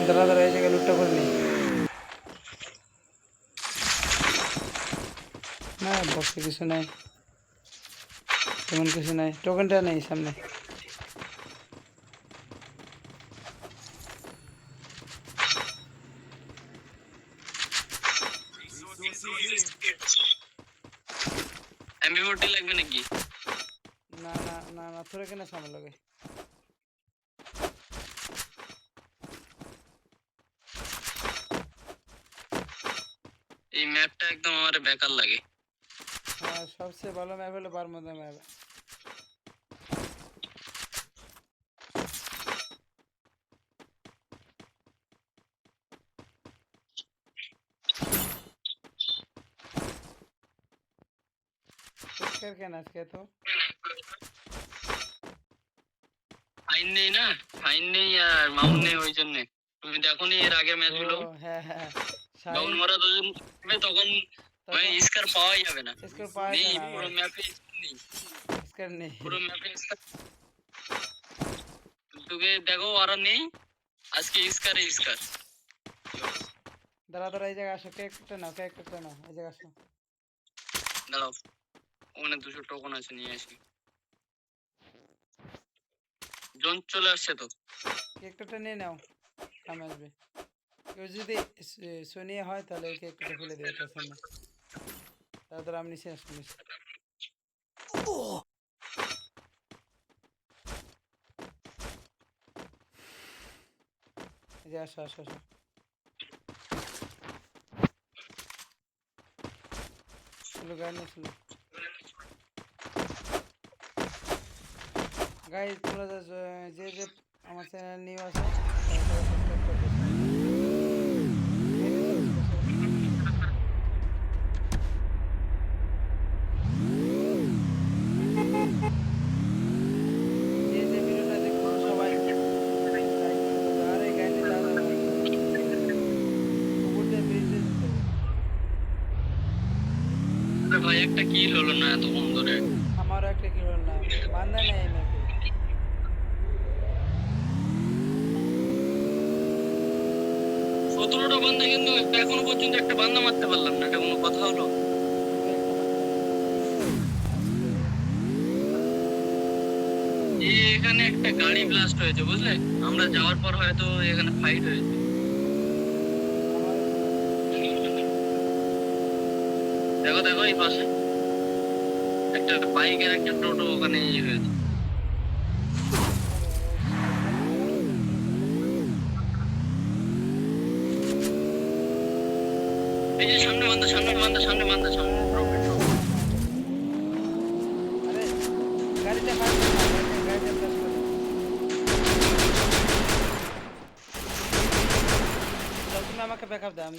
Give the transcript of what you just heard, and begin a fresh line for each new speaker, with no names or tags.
দাঁড়া দাঁড়া এই জায়গায় লুটটা করে নি। না বক্সে কিছু নাই, তেমন কিছু নাই, টোকেনটা নেই সামনে।
এমবি40 লাগবে নাকি?
না না না না তোরে কেন সামনে লাগে।
এই ম্যাপটা একদম আমার বেকার লাগে।
হ্যাঁ সবচেয়ে ভালো ম্যাপ হলো বারমুদা ম্যাপ। পুরস্কার কেন আজকে তো
ফাইন নেই না, ফাইন নেই আর মাউন্ট নেই, ওই জন্য। তুমি দেখো নি এর আগের ম্যাচগুলো,
ও হ্যাঁ হ্যাঁ
ডাউন
শাহিন
মারা দুজন থাকবে, তখন মানে
তখন
স্কার পাওয়াই যাবে না।
স্কোর পাওয়া
নেই,
যায় না
পুরো
আমার,
ম্যাপে নেই,
স্কোর নেই।
পুরো ম্যাপে স্কার। তোকে দেখো ওরা নেই, আজকে স্কারে স্কার।
দাঁড়া দাঁড়া এই জায়গায় আসো, ক্যারেক্টারটা নাও, ক্যারেক্টারটা নাও, এই জায়গায় আসো।
দাঁড়াও, ওখানে 200 টোকন আছে, নিয়ে আসি। জন চলে আসছে তো।
ক্যারেক্টারটা নিয়ে নাও, কামে আসবে। কেউ যদি সোনিয়া হয় তাহলে ওই ক্যারেক্টারটা ফেলে দেবে, তার সামনে। তারপর আমি নিচে আসবো নিচে। এই যে আসো আসো আসো। চলো গাড়ি নিয়ে চলো। গাইজ তোমরা যে যে আমার চ্যানেল নিউ আছে তারা সবাই সাবস্ক্রাইব করে দিও। যে যে ভিডিওটা দেখছো সবাই লাইক করে দাও। আর এই গাড়ি নিয়ে যাওয়া যাবে না। উপর দিয়ে ব্রিজ দিয়ে যেতে হবে।
আরে ভাই, একটা কিল হলো না এতক্ষণ ধরে।
আমারও একটা কি হল না, বান্দা নেই এই ম্যাপে।
17টা বান্দা, কিন্তু এখনো পর্যন্ত একটা বান্দা মারতে পারলাম না, এটা কোনো কথা হলো?
তুমি একটা মারতে পারো আজকে।
এখানে একটা গাড়ি ব্লাস্ট হয়েছে, বুঝলে? আমরা যাওয়ার পর হয়তো এখানে ফাইট হয়েছে।
আমারও শোনা যায়।
দেখো দেখো, এই পাশে একটা বাইক আর একটা টোটো ওখানে হয়েছে।
আরে সাবধানে চালাও, জোরে জোরে চালাও।
এই যে সামনে বান্দা, সামনে বান্দা, সামনে বান্দা, সামনে
হ্যাঁ হ্যাঁ
ড্রপে
হ্যাঁ
ড্রপ।
হ্যাঁ হ্যাঁ দেখছি দেখছি। আরে গাড়িতে মারবেন না, গাড়িতে ব্লাস্ট করে। চল তুমি আমাকে ব্যাকআপ দাও, আমি